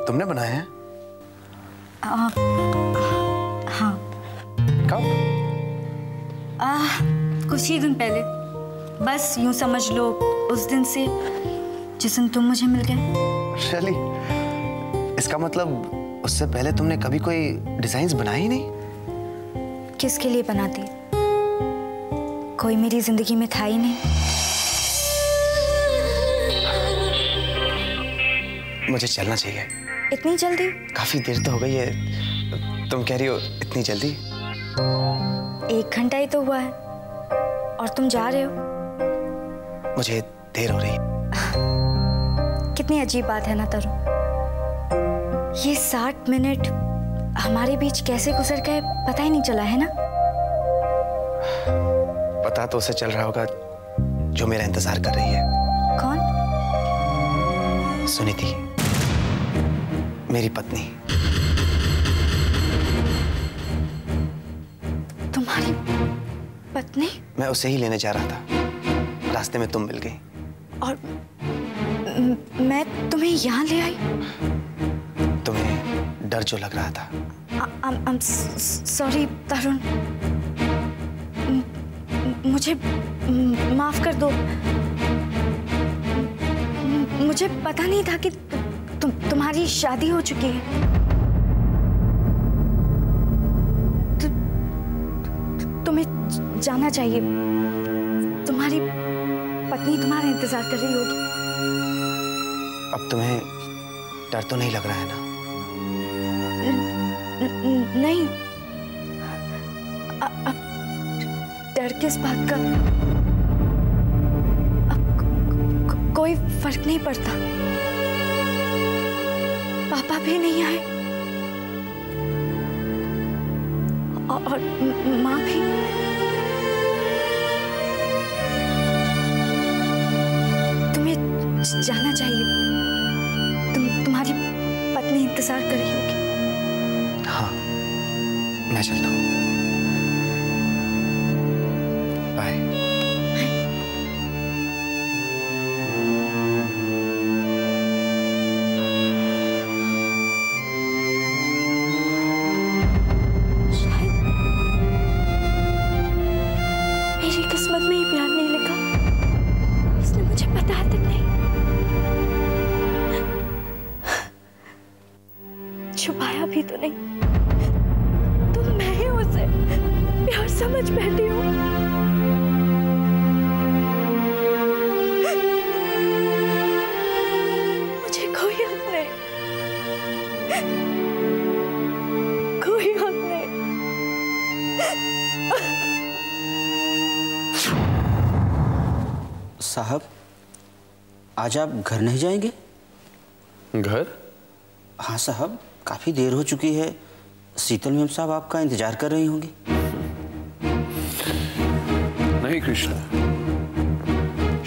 तुमने बनाए हैं? हाँ। कब? कुछ ही दिन पहले। बस यूं समझ लो उस दिन से जिस दिन तुम मुझे मिल गए। शैली, इसका मतलब उससे पहले तुमने कभी कोई डिजाइन्स बनाए ही नहीं? किसके लिए बनाती? कोई मेरी जिंदगी में था ही नहीं। मुझे चलना चाहिए। इतनी जल्दी? काफी देर तो हो गई है। तुम कह रही हो इतनी जल्दी? 1 घंटा ही तो हुआ है और तुम जा रहे हो। मुझे देर हो रही है। कितनी अजीब बात है ना तरुण, ये 60 मिनट हमारे बीच कैसे गुजर गए पता ही नहीं चला, है ना? पता तो उसे चल रहा होगा जो मेरा इंतजार कर रही है। कौन? सुनीति, मेरी पत्नी। तुम्हारी पत्नी? मैं उसे ही लेने जा रहा था, रास्ते में तुम मिल गई। और मैं तुम्हें यहाँ ले आई? तुम्हें डर जो लग रहा था। I'm sorry तरुण, मुझे माफ कर दो। मुझे पता नहीं था कि तुम्हारी शादी हो चुकी है। तुम्हें जाना चाहिए। तुम्हारी पत्नी तुम्हारा इंतजार कर रही होगी। अब तुम्हें डर तो नहीं लग रहा है ना? नहीं। अब डर किस बात का? अब कोई फर्क नहीं पड़ता। पापा भी नहीं आए और माँ भी। तुम्हें जाना चाहिए। तुम्हारी पत्नी इंतजार कर रही होगी। हाँ, मैं चलता हूँ। बाय। शायद मेरी किस्मत में ही प्यार नहीं लिखा। इसने मुझे बताया तक नहीं, छुपाया भी तो नहीं। तो मैं ही उसे प्यार समझ बैठी हूँ। मुझे कोई हक नहीं, कोई हक नहीं। साहब, आज आप घर नहीं जाएंगे? घर? हाँ साहब, काफी देर हो चुकी है। शीतल मैम साहब आपका इंतजार कर रही होंगी। नहीं कृष्णा,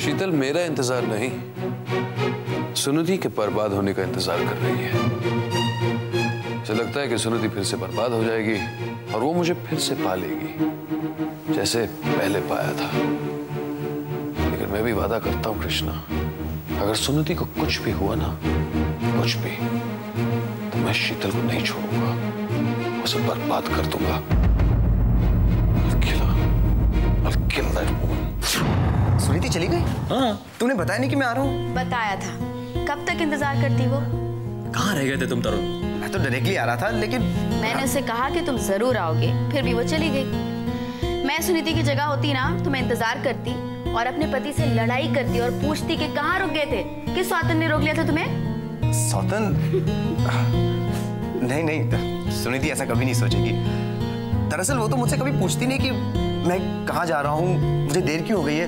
शीतल मेरा इंतजार नहीं, सुनिधि के बर्बाद होने का इंतजार कर रही है। मुझे लगता है कि सुनिधि फिर से बर्बाद हो जाएगी और वो मुझे फिर से पा लेगी जैसे पहले पाया था। लेकिन मैं भी वादा करता हूँ कृष्णा, अगर सुनिधि को कुछ भी हुआ ना, कुछ भी, तो मैं शीतल को नहीं छोड़ूंगा, उसे बर्बाद कर दूंगा। I'll kill that woman. Suniti चली गई? हाँ। तूने बताया नहीं कि मैं आ रहा हूँ? बताया था। कब तक इंतजार करती वो? कहाँ रह गए थे तुम तरुण? मैं तो डायरेक्टली आ रहा था, लेकिन मैंने उसे कहा कि तुम जरूर आओगे, फिर भी वो चली गई। मैं सुनीति की जगह होती ना तो मैं इंतजार करती और अपने पति से लड़ाई करती और पूछती कि कहाँ रुक गए थे, किस सौतन ने रोक लिया था तुम्हें? सौतन? नहीं नहीं, सुनीति ऐसा कभी नहीं सोचेगी। दरअसल वो तो मुझसे कभी पूछती नहीं कि मैं कहाँ जा रहा हूँ, मुझे देर क्यों हो गई है।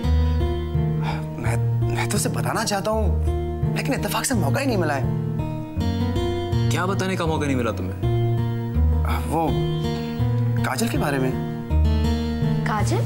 मैं तो उसे बताना चाहता हूँ, लेकिन इत्तेफाक से मौका ही नहीं मिला है। क्या बताने का मौका नहीं मिला तुम्हें? वो काजल के बारे में। काजल?